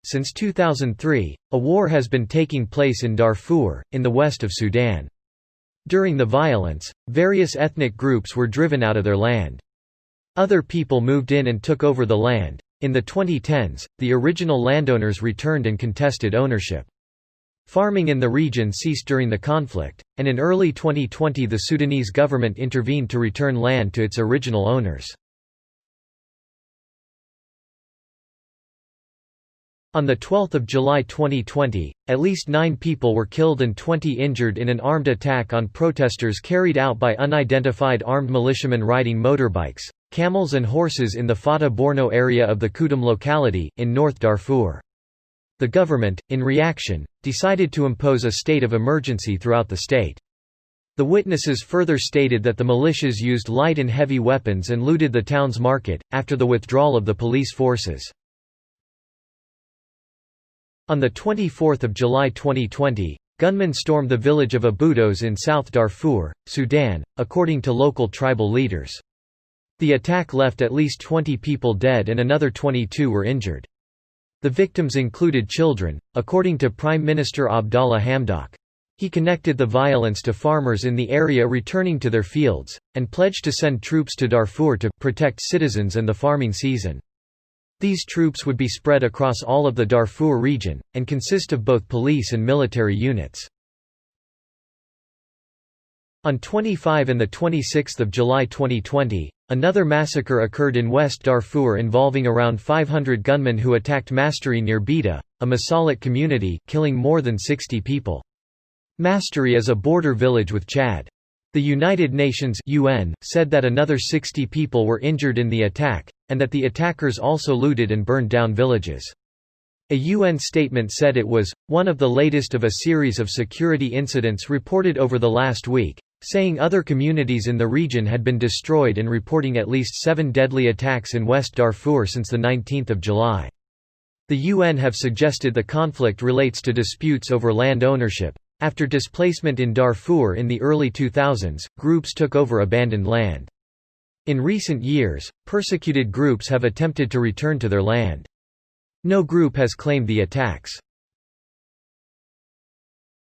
Since 2003, a war has been taking place in Darfur, in the west of Sudan. During the violence, various ethnic groups were driven out of their land. Other people moved in and took over the land. In the 2010s, the original landowners returned and contested ownership. Farming in the region ceased during the conflict, and in early 2020 the Sudanese government intervened to return land to its original owners. On 12 July 2020, at least 9 people were killed and 20 injured in an armed attack on protesters carried out by unidentified armed militiamen riding motorbikes, camels and horses in the Fata Borno area of the Kutum locality, in North Darfur. The government, in reaction, decided to impose a state of emergency throughout the state. The witnesses further stated that the militias used light and heavy weapons and looted the town's market, after the withdrawal of the police forces. On 24 July 2020, gunmen stormed the village of Aboudos in South Darfur, Sudan, according to local tribal leaders. The attack left at least 20 people dead and another 22 were injured. The victims included children, according to Prime Minister Abdallah Hamdok. He connected the violence to farmers in the area returning to their fields, and pledged to send troops to Darfur to protect citizens and the farming season. These troops would be spread across all of the Darfur region, and consist of both police and military units. On 25 and 26 July 2020, another massacre occurred in West Darfur involving around 500 gunmen who attacked Masteri near Bida, a Masalit community, killing more than 60 people. Masteri is a border village with Chad. The United Nations (UN) said that another 60 people were injured in the attack, and that the attackers also looted and burned down villages. A UN statement said it was one of the latest of a series of security incidents reported over the last week, saying other communities in the region had been destroyed and reporting at least 7 deadly attacks in West Darfur since 19 July. The UN have suggested the conflict relates to disputes over land ownership. After displacement in Darfur in the early 2000s, groups took over abandoned land. In recent years, persecuted groups have attempted to return to their land. No group has claimed the attacks.